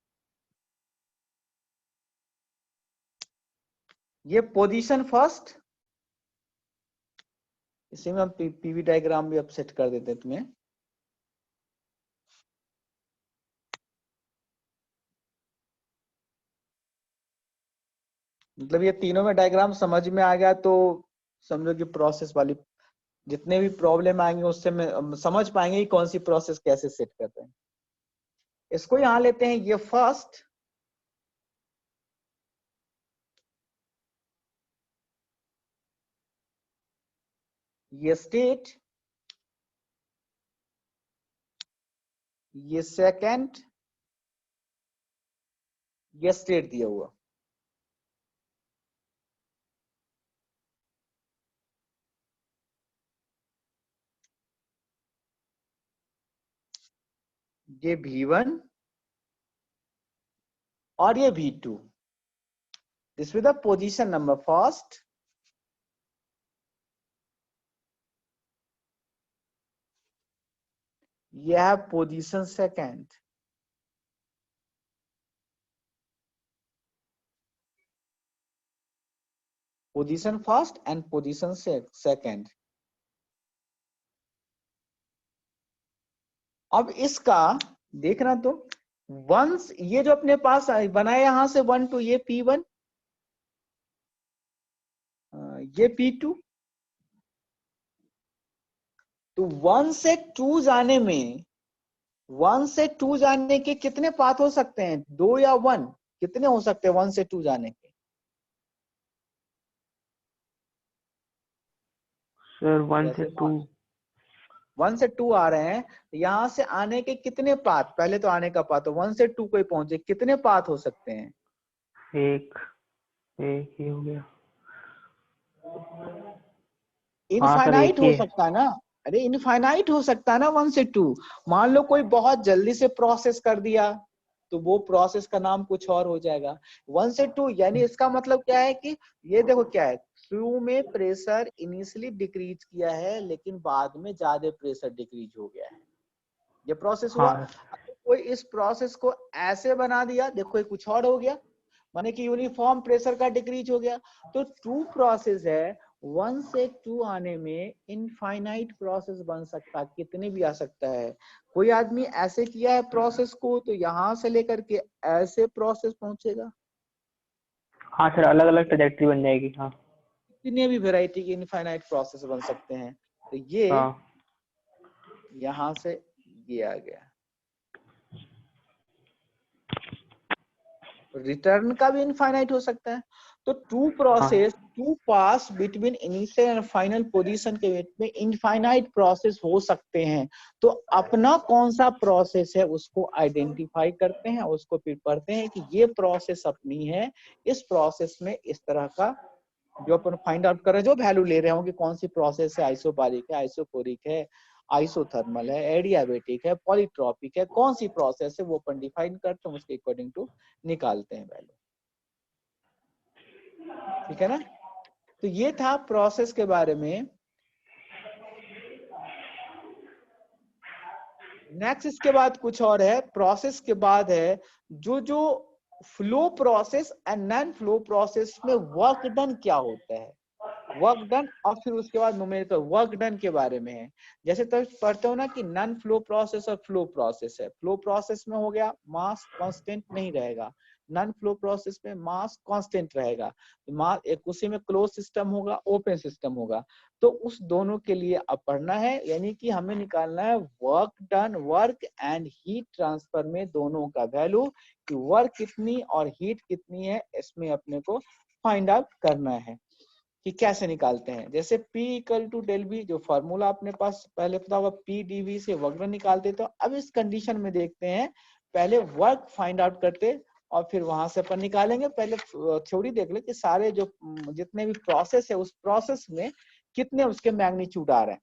ये पोजीशन फर्स्ट, इसी में हम पीवी डायग्राम भी अब सेट कर देते हैं तुम्हें। मतलब ये तीनों में डायग्राम समझ में आ गया तो समझो कि प्रोसेस वाली जितने भी प्रॉब्लम आएंगे उससे में समझ पाएंगे कि कौन सी प्रोसेस कैसे सेट करते हैं। इसको यहां लेते हैं, ये फर्स्ट, ये स्टेट, ये सेकंड, ये स्टेट दिया हुआ। ये V1 और ये V2, this with the position number first, ये है position second, position first and position second. अब इसका देखना, तो वंस ये जो अपने पास बनाया यहां से 1 2, ये P1, ये P2, तो 1 से 2 जाने में, 1 से 2 जाने के कितने पाथ हो सकते हैं, 2 या 1, कितने हो सकते हैं 1 से 2 जाने के? सर 1 से जैसे 2, 1 से 2 आ रहे हैं, यहां से आने के कितने पाथ, पहले तो आने का पाथ, तो 1 से 2 कोई पहुंचे, कितने पाथ हो सकते हैं? एक एक ही हो गया। हाँ सर, इनफाइनाइट एक ही हो है। सकता है ना, अरे इनफाइनाइट हो सकता है ना 1 से 2। मान लो कोई बहुत जल्दी से प्रोसेस कर दिया, तो वो प्रोसेस का नाम कुछ और हो जाएगा। 1 से 2 यानी इसका मतलब क्या है कि ये देखो क्या है, शुरू में प्रेशर इनिशियली डिक्रीज किया है, लेकिन बाद में ज्यादा प्रेशर डिक्रीज हो गया है, ये प्रोसेस हुआ। हाँ अब कोई इस प्रोसेस को ऐसे बना दिया, देखो ये कुछ और हो गया, माने कि यूनिफॉर्म प्रेशर का डिक्रीज हो गया। तो 2 प्रोसेस है, 1 से 2 आने में इनफाइनाइट प्रोसेस बन सकता है, कितने भी आ सकता है। कोई आदमी ऐसे किया है प्रोसेस को, तो यहां से लेकर के ऐसे प्रोसेस पहुंचेगा, हाँ सर, अलग अलग ट्रेजेक्टरी बन जाएगी। हाँ कितने भी वेराइटी के इनफाइनाइट प्रोसेस बन सकते हैं। तो ये हाँ यहां से ये आ गया। रिटर्न का भी इनफाइनाइट हो सकता है। तो हाँ to pass between initial and final position के बीच में इनफाइनाइट प्रोसेस हो सकते हैं। तो अपना कौन सा प्रोसेस है उसको आइडेंटिफाई करते हैं, उसको फिर पढ़ते हैं कि ये प्रोसेस अपनी है, इस प्रोसेस में इस तरह का जो अपन फाइंड आउट कर रहे हैं, जो वैल्यू ले रहे होंगे, कौन सी प्रोसेस है, आइसोबारिक है, आइसोकोरिक है, आइसोथर्मल है, एडियाबेटिक है, पॉलीट्रॉपिक है, कौन सी प्रोसेस है वो अपन डिफाइन करते हैं, उसके अकॉर्डिंग टू निकालते हैं वैल्यू। ठीक है ना। तो ये था प्रोसेस के बारे में। नेक्स्ट इसके बाद कुछ और है, प्रोसेस के बाद है जो जो flow process and non flow process में वर्क डन क्या होता है, वर्क डन, और फिर उसके बाद न्यूमेरिकल वर्क डन के बारे में है। जैसे तो पढ़ते हो ना कि नॉन फ्लो प्रोसेस और फ्लो प्रोसेस है। फ्लो प्रोसेस में हो गया मास कांस्टेंट नहीं रहेगा, नॉन फ्लो प्रोसेस में मास कांस्टेंट रहेगा। मास एक उसी में क्लोज सिस्टम होगा, ओपन सिस्टम होगा। तो उस दोनों के लिए अब पढ़ना है, यानी कि हमें निकालना है work done, work and heat transfer में दोनों का वैल्यू, कि वर्क कितनी और हीट कितनी है, इसमें अपने को फाइंड आउट करना है कि कैसे निकालते हैं। जैसे P equal to del V, जो फॉर्मूला अपने पास पहले पता होगा, P dV से वर्क डन निकालते। तो अब इस कंडीशन में देखते हैं, पहले वर्क फाइंड आउट करते और फिर वहां से अपन निकालेंगे। पहले थ्योरी देख ले कि सारे जो जितने भी प्रोसेस है, उस प्रोसेस में कितने उसके मैग्नीट्यूड आ रहे हैं,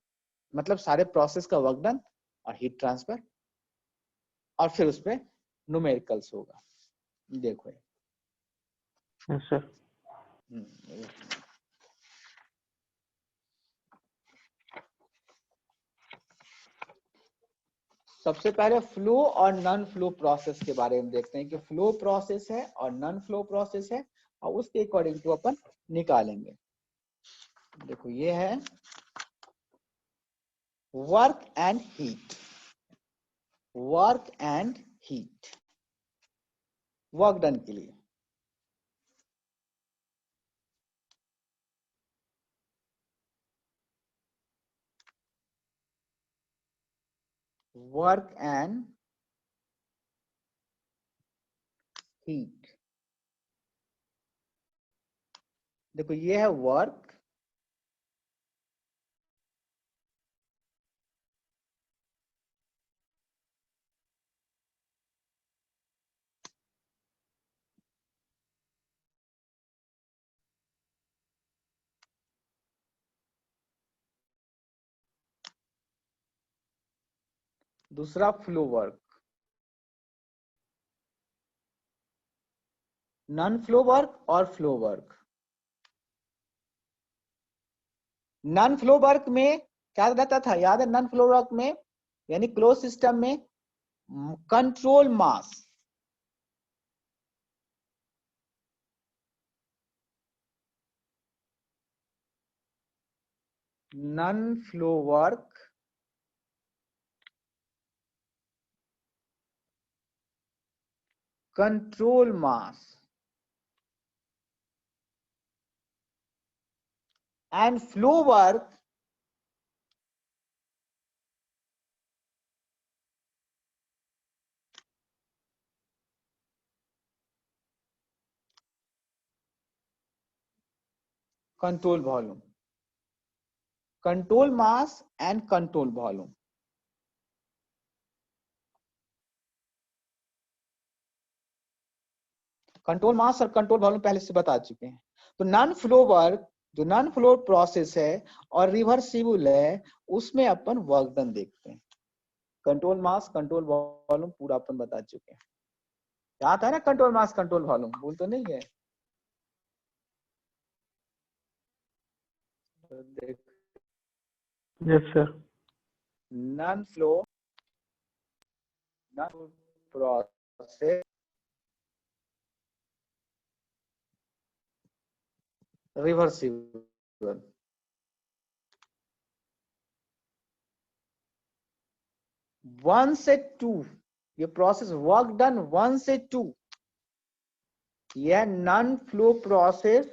मतलब सारे प्रोसेस का वर्क डन और हीट ट्रांसफर, और फिर उसमें न्यूमेरिकल्स होगा। देखो यस सर। सबसे पहले फ्लो और नॉन फ्लो प्रोसेस के बारे में देखते हैं कि फ्लो प्रोसेस है और नॉन फ्लो प्रोसेस है, और उसके अकॉर्डिंग टू अपन निकालेंगे। देखो ये है work and heat, work and heat, work done के लिए वर्क एंड हीट। देखो ये है वर्क, दूसरा flow work, non flow work और flow work. Non flow work में क्या रहता था, याद है? नॉन फ्लो वर्क में यानी क्लोज सिस्टम में control mass, non flow work control mass and flow work control volume, control mass and control volume. Control mass और कंट्रोल वॉल्यूम पहले से बता चुके हैं। तो नॉन फ्लो वर्क, जो नॉन फ्लो प्रोसेस है और रिवर्सिबल है, उसमें अपन वर्क डन देखते हैं। कंट्रोल मास कंट्रोल वॉल्यूम पूरा अपन बता चुके हैं। याद है ना कंट्रोल मास कंट्रोल वॉल्यूम, भूल तो नहीं है? Yes sir. Non flow non process reversible, 1 से 2, ये प्रोसेस वर्क डन 1 से 2, यह non flow process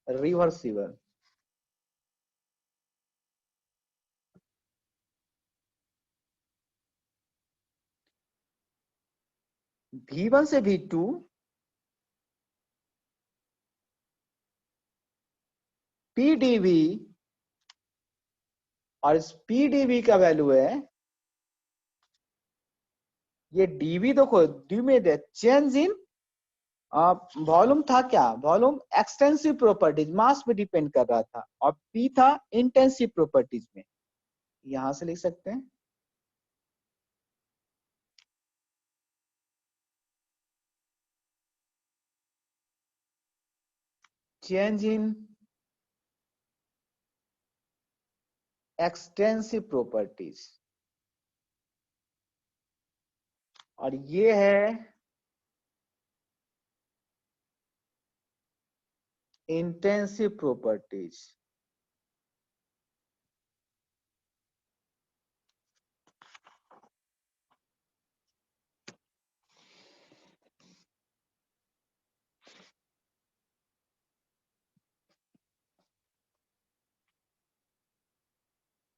reversible. V1 से V2, PdV, और इस PdV का वैल्यू है, ये dV देखो डी में दे चेंज इन वॉल्यूम था क्या, वॉल्यूम एक्सटेंसिव प्रॉपर्टीज मास पे डिपेंड कर रहा था, और P था इंटेंसिव प्रॉपर्टीज में। यहां से लिख सकते हैं चेंज इन एक्सटेंसिव प्रॉपर्टीज, और ये है इंटेंसिव प्रॉपर्टीज।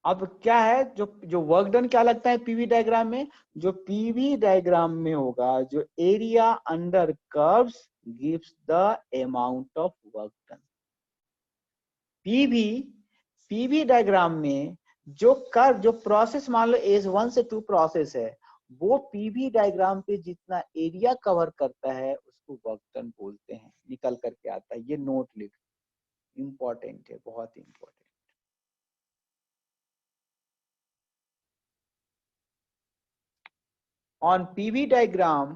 अब क्या है, जो वर्क डन क्या लगता है पीवी डायग्राम में, जो पीवी डायग्राम में होगा, जो area under curves gives the amount of work done. PV diagram में जो कर्व, जो प्रोसेस मान लो एज 1 से 2 प्रोसेस है, वो पीवी डायग्राम पे जितना एरिया कवर करता है उसको वर्क डन बोलते हैं, निकल करके आता है। ये नोट लिख, इंपॉर्टेंट है, बहुत important. On PV diagram,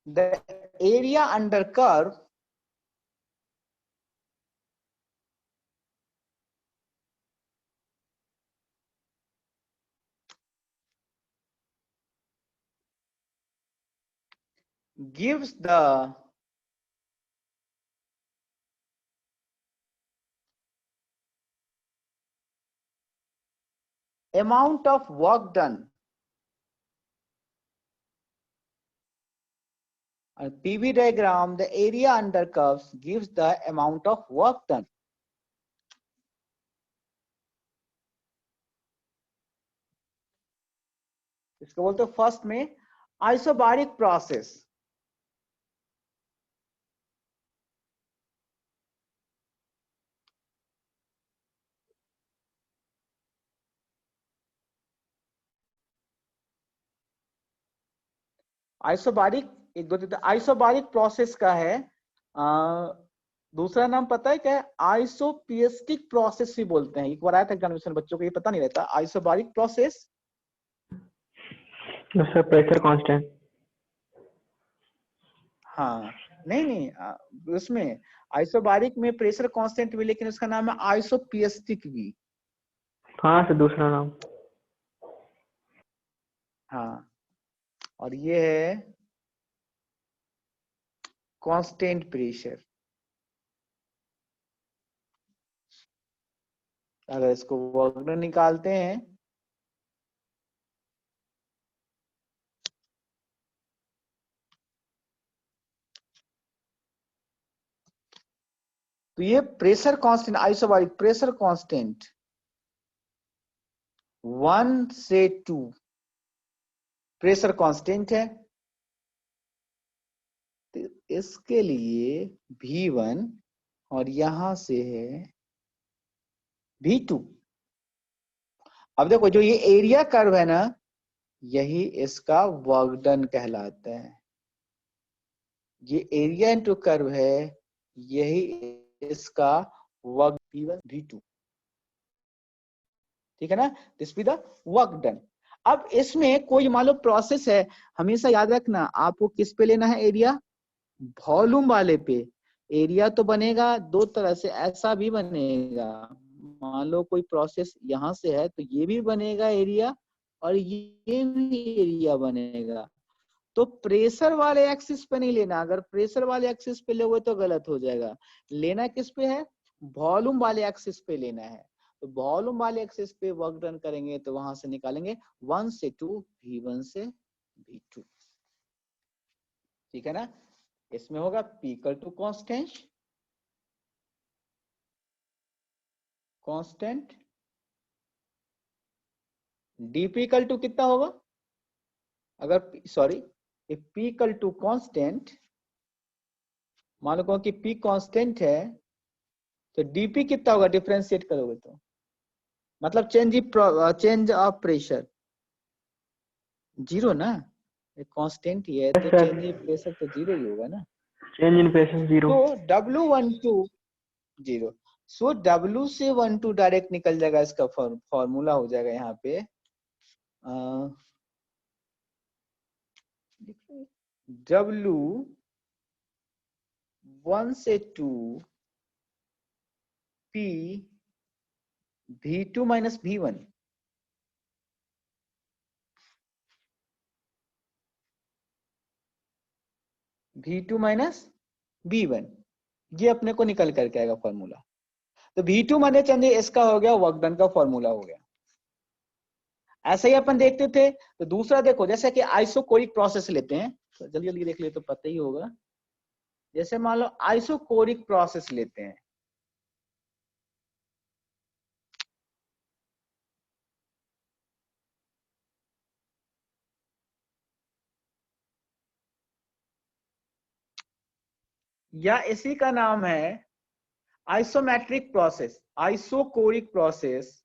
the area under curve gives the amount of work done। On PV diagram, the area under curves gives the amount of work done। इसको बोलते हैं फर्स्ट में आइसोबारिक प्रोसेस। आइसोबारिक एक दो देते, isobaric process का है दूसरा नाम पता है क्या है? आइसोपिएस्टिक प्रोसेस भी बोलते हैं। एक बार आया था एग्जामिनेशन, बच्चों को ये पता नहीं रहता। Isobaric process, sir pressure constant. हाँ नहीं उसमें आइसोबारिक में प्रेशर कांस्टेंट भी, लेकिन उसका नाम है आइसोपिएस्टिक भी। हाँ सर दूसरा नाम। हाँ, और ये है कांस्टेंट प्रेशर। अगर इसको वर्क डन निकालते हैं तो ये pressure constant, isobaric pressure constant 1 से 2 प्रेशर कांस्टेंट है। तो इसके लिए V1 और यहां से है V2। अब देखो जो ये एरिया कर्व है ना, यही इसका वर्क डन कहलाता है। ये एरिया इंटू कर्व है, यही इसका वर्क V1 V2, ठीक है ना। This be the work done. अब इसमें कोई मान लो प्रोसेस है, हमेशा याद रखना आपको किस पे लेना है एरिया, वॉल्यूम वाले पे। एरिया तो बनेगा दो तरह से, ऐसा भी बनेगा, मान लो कोई प्रोसेस यहां से है तो ये भी बनेगा एरिया और ये भी एरिया बनेगा। तो प्रेशर वाले एक्सिस पे नहीं लेना, अगर प्रेशर वाले एक्सिस पे लोगे तो गलत हो जाएगा। लेना किस पे है, वॉल्यूम वाले एक्सिस पे लेना है। तो वॉल्यूम वाले एक्सिस पे वर्क डन करेंगे तो वहां से निकालेंगे 1 से 2 V1 से V2, ठीक है ना। इसमें होगा P equal to constant, dP equal to कितना होगा, अगर sorry P equal to constant, मान लो कि P कांस्टेंट है तो dP कितना होगा, डिफरेंशिएट करोगे तो मतलब चेंज ऑफ प्रेशर जीरो ना, कांस्टेंट ही है तो Yes, sir. Change of pressure तो जीरो ही होगा ना। Change in pressure 0। तो W12 जीरो, सो W से 12 डायरेक्ट निकल जाएगा, इसका फॉर्मूला हो जाएगा यहाँ पे W 1 से 2 P V2 minus V1, V2 minus V1, ये अपने को निकल करके आएगा फॉर्मूला। तो V2 माने चलिए इसका हो गया वर्क डन का फॉर्मूला हो गया। ऐसे ही अपन देखते थे। तो दूसरा देखो, जैसे कि आइसोकोरिक प्रोसेस लेते हैं, तो जल्दी जल्दी देख ले तो पता ही होगा। जैसे मान लो आइसोकोरिक प्रोसेस लेते हैं, या इसी का नाम है आइसोमेट्रिक प्रोसेस, आइसोकोरिक प्रोसेस,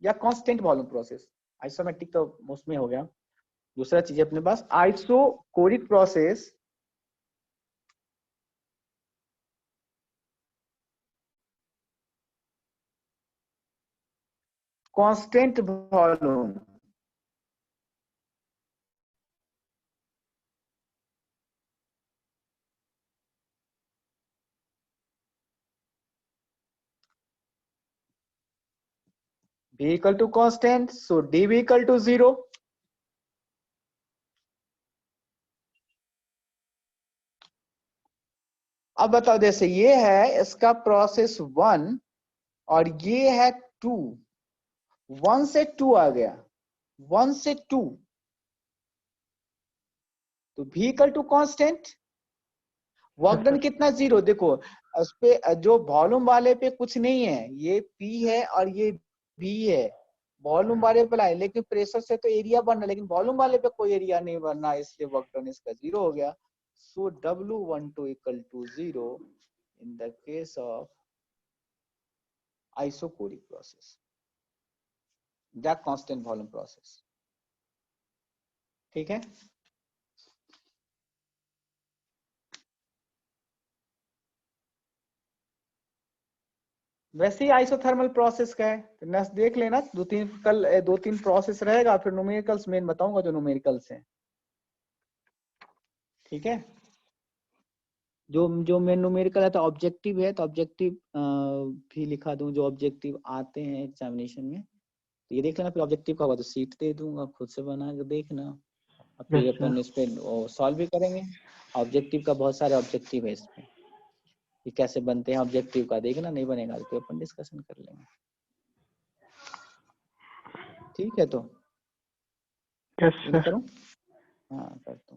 या कांस्टेंट वॉल्यूम प्रोसेस। आइसोमेट्रिक तो उसमें हो गया, दूसरा चीज अपने पास isochoric process constant volume, V equal to constant, so dV equal to 0। अब बताओ, जैसे ये है इसका प्रोसेस 1 और ये है 2, 1 से 2 आ गया, 1 से 2, तो V equal to constant, work done कितना 0। देखो उस पे जो वॉल्यूम वाले पे कुछ नहीं है, ये P है और ये V है, वॉल्यूम वाले पे लाए, लेकिन प्रेशर से तो एरिया बनना, लेकिन वॉल्यूम वाले पे कोई एरिया नहीं बनना, इसलिए वर्क डन इसका 0 हो गया। So W12 equal to 0 in the case of isocoric process, the constant volume process, ठीक है। वैसे ही आइसोथर्मल प्रोसेस का है, तो नेक्स्ट देख लेना, दो तीन प्रोसेस रहेगा, फिर न्यूमेरिकल्स मेन बताऊंगा जो न्यूमेरिकल्स हैं, ठीक है। जो मेन न्यूमेरिकल है तो ऑब्जेक्टिव है, तो ऑब्जेक्टिव भी लिखा दूं, जो ऑब्जेक्टिव आते हैं एग्जामिनेशन में, तो ये देख लेना, फिर ऑब्जेक्टिव का होगा तो सीट दे दूंगा, खुद से बना के देखना, और फिर अच्छा। अपन इस पे सॉल्व भी करेंगे। ऑब्जेक्टिव का बहुत सारे ऑब्जेक्टिव है इसमें, ये कैसे बनते हैं ऑब्जेक्टिव का, देखना नहीं बनेगा तो अपन डिस्कशन कर लेंगे। ठीक है, तो यस मैं सर। करूँ? हाँ कर।